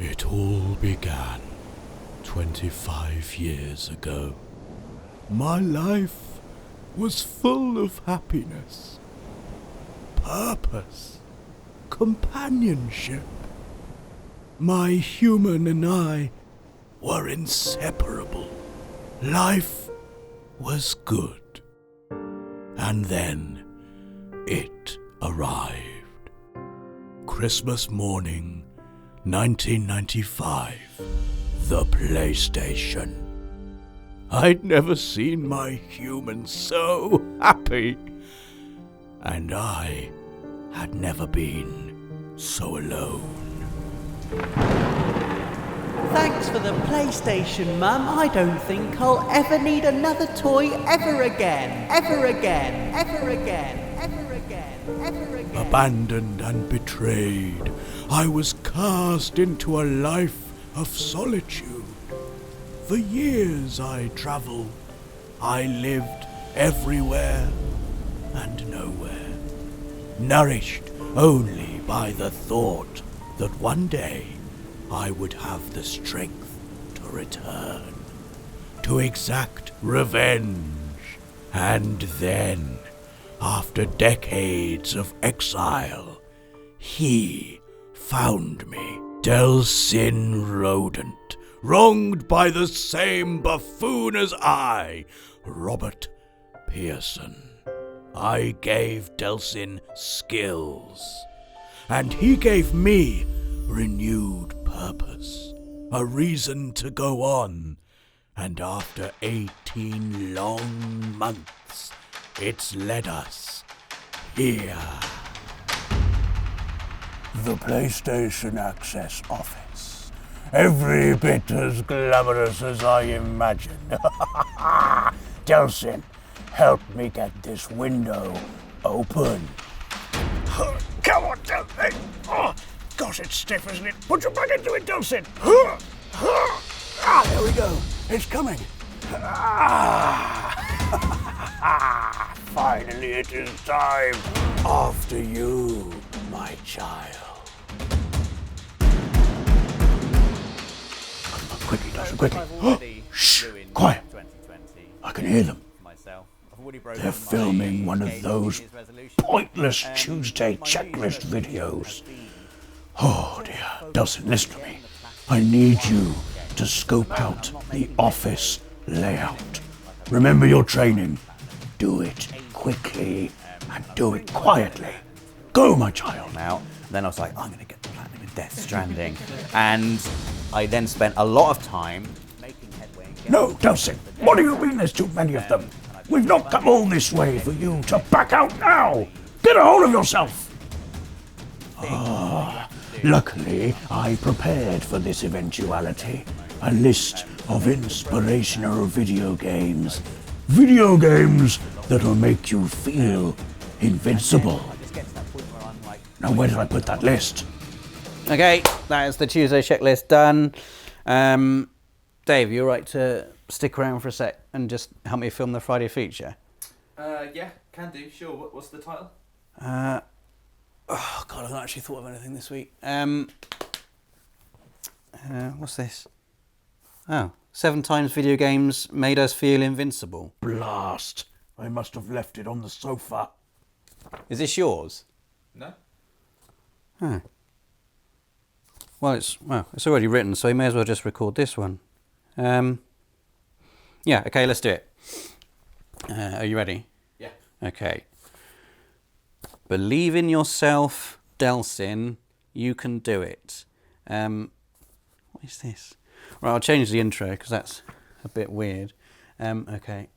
It all began 25 years ago. My life was full of happiness, purpose, companionship. My human and I were inseparable. Life was good. And then it arrived. Christmas morning, 1995. The PlayStation. I'd never seen my human so happy. And I had never been so alone. Thanks for the PlayStation, Mum. I don't think I'll ever need another toy ever again. Ever again. Ever again. Ever again. Ever again. Abandoned and betrayed, I was cast into a life of solitude. For years I travelled. I lived everywhere and nowhere, nourished only by the thought that one day I would have the strength to return, to exact revenge. And then, after decades of exile, he found me, Delsin Rodent, wronged by the same buffoon as I, Robert Pearson. I gave Delsin skills, and he gave me renewed purpose, a reason to go on. And after 18 long months, it's led us here. The PlayStation Access Office. Every bit as glamorous as I imagined. Delsin, help me get this window open. Come on, Delsin. Oh, gosh, it's stiff, isn't it? Put your back into it, Delsin. There we go. It's coming. Finally, it is time. After you, my child. Quickly, Delsin, quickly. Shh, quiet. I can hear them. They're filming one of those pointless Tuesday checklist videos. Oh dear. Delsin, listen to me. I need you to scope out the office layout. Remember your training. Do it quickly and do it quietly. Go, my child. Now, then I was like, I'm going to get the platinum in Death Stranding. And I then spent a lot of time making headway. No, Delsin, what do you mean there's too many of them? We've not come all this way for you to back out now. Get a hold of yourself. Luckily, I prepared for this eventuality. A list of inspirational video games. Video games that'll make you feel invincible. Now, where did I put that list? Okay, that is the Tuesday checklist done. Dave, you all right to stick around for a sec and just help me film the Friday feature? Yeah, can do, sure. What's the title? Oh God, I haven't actually thought of anything this week. What's this? Oh, 7 times video games made us feel invincible. Blast. I must have left it on the sofa. Is this yours? No. Oh. Well, it's already written, so you may as well just record this one. Yeah, okay, let's do it. Are you ready? Yeah. Okay. Believe in yourself, Delsin. You can do it. What is this? Right, I'll change the intro because that's a bit weird. Okay.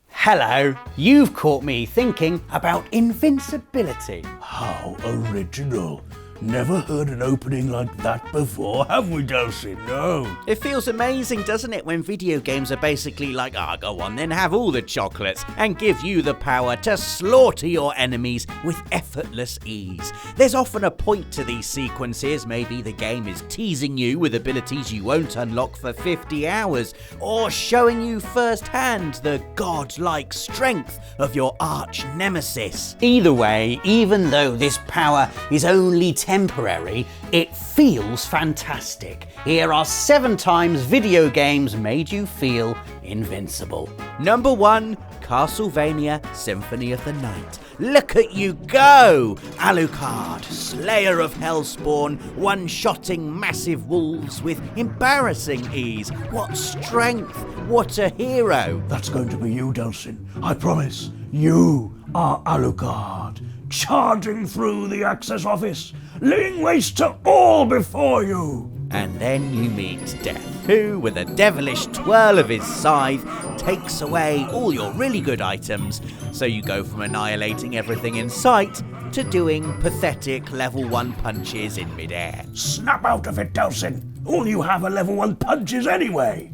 Hello, you've caught me thinking about invincibility. How original. Never heard an opening like that before, have we, Dulcin? No. It feels amazing, doesn't it, when video games are basically like, go on then, have all the chocolates, and give you the power to slaughter your enemies with effortless ease. There's often a point to these sequences. Maybe the game is teasing you with abilities you won't unlock for 50 hours, or showing you firsthand the godlike strength of your arch nemesis. Either way, even though this power is only temporary, it feels fantastic. Here are 7 times video games made you feel invincible. Number 1, Castlevania Symphony of the Night. Look at you go! Alucard, Slayer of Hellspawn, one-shotting massive wolves with embarrassing ease. What strength! What a hero! That's going to be you, Dulcin. I promise. You are Alucard, charging through the access office, laying waste to all before you. And then you meet Death, who, with a devilish twirl of his scythe, takes away all your really good items, so you go from annihilating everything in sight to doing pathetic level 1 punches in midair. Snap out of it, Dulcin. All you have are level 1 punches anyway.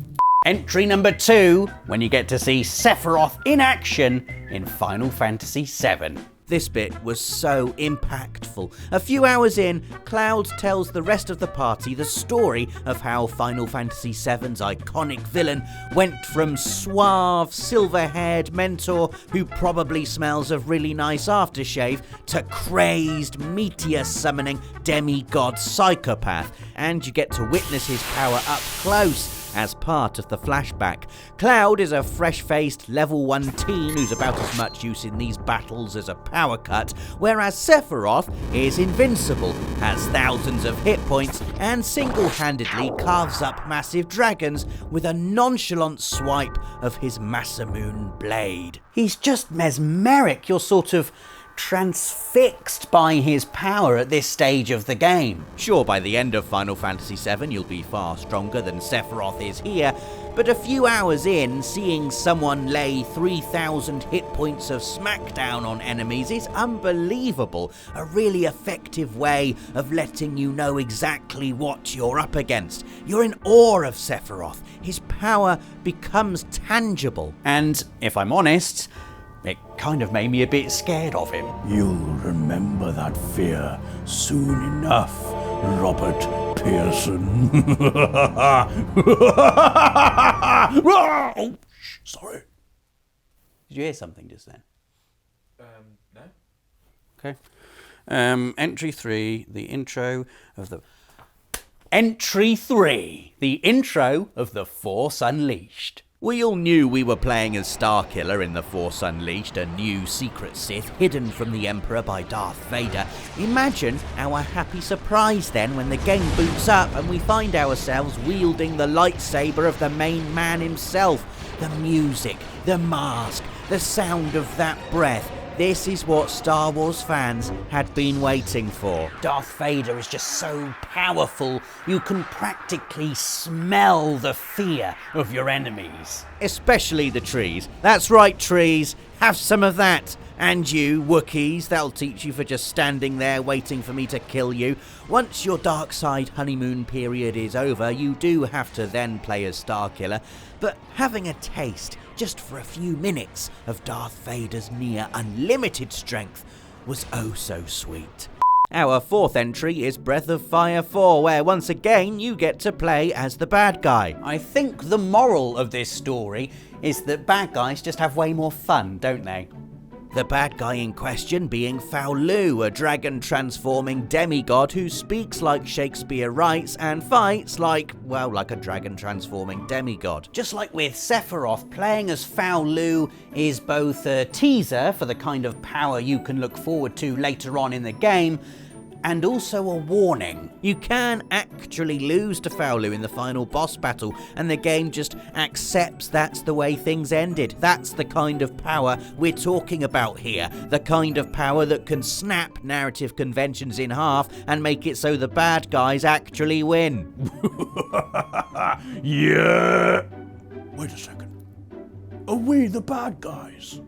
Entry number 2, when you get to see Sephiroth in action in Final Fantasy VII. This bit was so impactful. A few hours in, Cloud tells the rest of the party the story of how Final Fantasy VII's iconic villain went from suave, silver-haired mentor who probably smells of really nice aftershave to crazed, meteor-summoning demigod psychopath, and you get to witness his power up close as part of the flashback. Cloud is a fresh-faced level 1 teen who's about as much use in these battles as a power cut, whereas Sephiroth is invincible, has thousands of hit points, and single-handedly carves up massive dragons with a nonchalant swipe of his Masamune blade. He's just mesmeric. You're sort of transfixed by his power at this stage of the game. Sure, by the end of Final Fantasy VII you'll be far stronger than Sephiroth is here, but a few hours in, seeing someone lay 3,000 hit points of smackdown on enemies is unbelievable. A really effective way of letting you know exactly what you're up against. You're in awe of Sephiroth. His power becomes tangible. And, if I'm honest, it kind of made me a bit scared of him. You'll remember that fear soon enough, Robert Pearson. Oh, sorry. Did you hear something just then? No. Okay. Entry 3, the intro of the... Entry 3, the intro of The Force Unleashed. We all knew we were playing as Starkiller in The Force Unleashed, a new secret Sith hidden from the Emperor by Darth Vader. Imagine our happy surprise then when the game boots up and we find ourselves wielding the lightsaber of the main man himself. The music, the mask, the sound of that breath. This is what Star Wars fans had been waiting for. Darth Vader is just so powerful, you can practically smell the fear of your enemies. Especially the trees. That's right, trees. Have some of that. And you, Wookiees, that'll teach you for just standing there waiting for me to kill you. Once your dark side honeymoon period is over, you do have to then play as Starkiller. But having a taste, just for a few minutes, of Darth Vader's near unlimited strength was oh so sweet. Our 4th entry is Breath of Fire 4, where once again you get to play as the bad guy. I think the moral of this story is that bad guys just have way more fun, don't they? The bad guy in question being Faolu, a dragon-transforming demigod who speaks like Shakespeare writes and fights like a dragon-transforming demigod. Just like with Sephiroth, playing as Faolu is both a teaser for the kind of power you can look forward to later on in the game, and also a warning. You can actually lose to Faolu in the final boss battle, and the game just accepts that's the way things ended. That's the kind of power we're talking about here. The kind of power that can snap narrative conventions in half and make it so the bad guys actually win. Yeah. Wait a second. Are we the bad guys?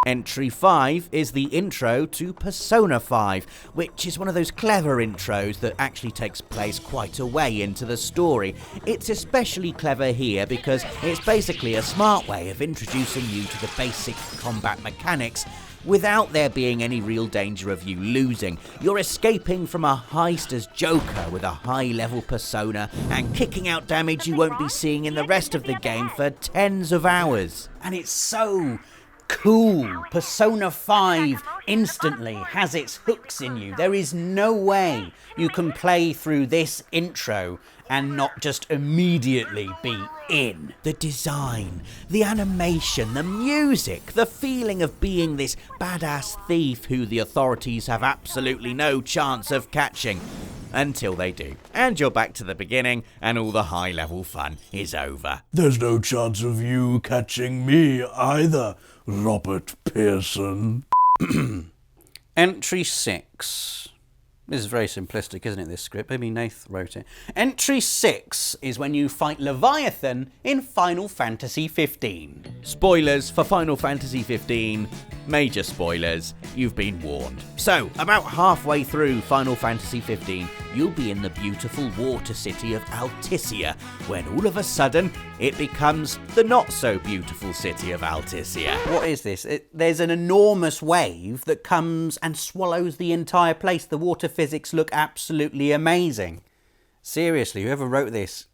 Entry 5 is the intro to Persona 5, which is one of those clever intros that actually takes place quite a way into the story. It's especially clever here because it's basically a smart way of introducing you to the basic combat mechanics without there being any real danger of you losing. You're escaping from a heist as Joker with a high-level persona and kicking out damage you won't be seeing in the rest of the game for tens of hours. And it's so cool. Persona 5 instantly has its hooks in you. There is no way you can play through this intro and not just immediately be in. The design, the animation, the music, the feeling of being this badass thief who the authorities have absolutely no chance of catching. Until they do. And you're back to the beginning, and all the high-level fun is over. There's no chance of you catching me either, Robert Pearson. Entry 6. This is very simplistic, isn't it, this script? Maybe Nath wrote it. Entry 6 is when you fight Leviathan in Final Fantasy 15. Spoilers for Final Fantasy 15. Major spoilers. You've been warned. So, about halfway through Final Fantasy 15, you'll be in the beautiful water city of Altisia, when all of a sudden, it becomes the not-so-beautiful city of Altisia. What is this? There's an enormous wave that comes and swallows the entire place. The water physics look absolutely amazing. Seriously, whoever wrote this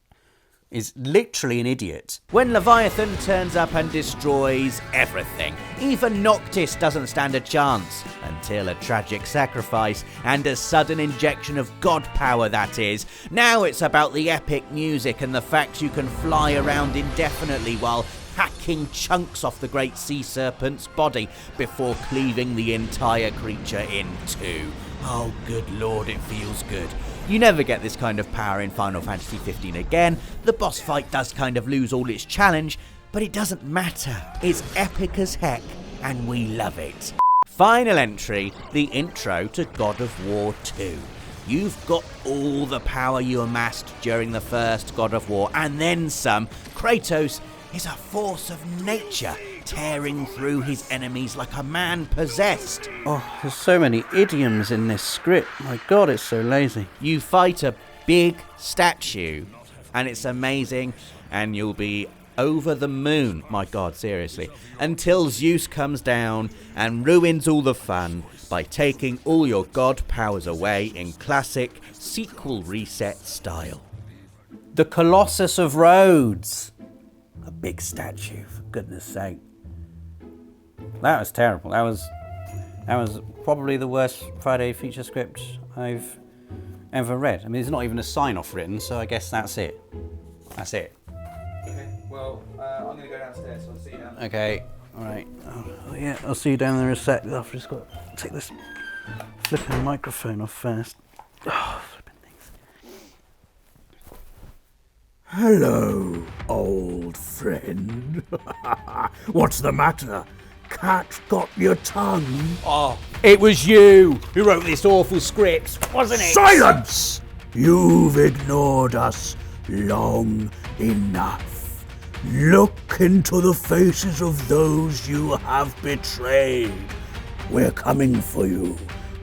is literally an idiot. When Leviathan turns up and destroys everything, even Noctis doesn't stand a chance, until a tragic sacrifice and a sudden injection of god power, that is. Now it's about the epic music and the fact you can fly around indefinitely while hacking chunks off the great sea serpent's body before cleaving the entire creature in two. Oh, good lord, it feels good. You never get this kind of power in Final Fantasy 15 again. The boss fight does kind of lose all its challenge, but it doesn't matter. It's epic as heck, and we love it. Final entry, the intro to God of War 2. You've got all the power you amassed during the first God of War, and then some. Kratos is a force of nature, tearing through his enemies like a man possessed. Oh, there's so many idioms in this script. My god, it's so lazy. You fight a big statue, and it's amazing, and you'll be over the moon, my god, seriously, until Zeus comes down and ruins all the fun by taking all your god powers away in classic sequel reset style. The Colossus of Rhodes. A big statue, for goodness sake. That was terrible. That was probably the worst Friday feature script I've ever read. I mean, there's not even a sign-off written, so I guess that's it. That's it. Okay, well, I'm going to go downstairs, so I'll see you down there. Okay, alright. Oh, yeah, I'll see you down there in a sec. I've just got to take this flipping microphone off first. Oh, flipping things. Hello, old friend. What's the matter? Cat got your tongue? Oh, it was you who wrote this awful script, wasn't it? Silence! You've ignored us long enough. Look into the faces of those you have betrayed. We're coming for you,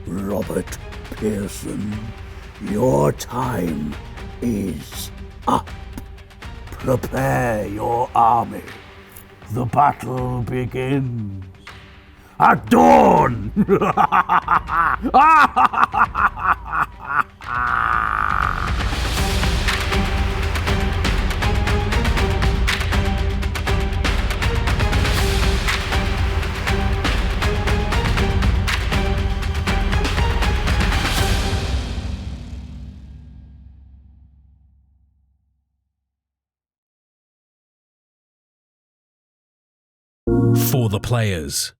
Robert Pearson. Your time is up. Prepare your army. The battle begins at dawn! For the players.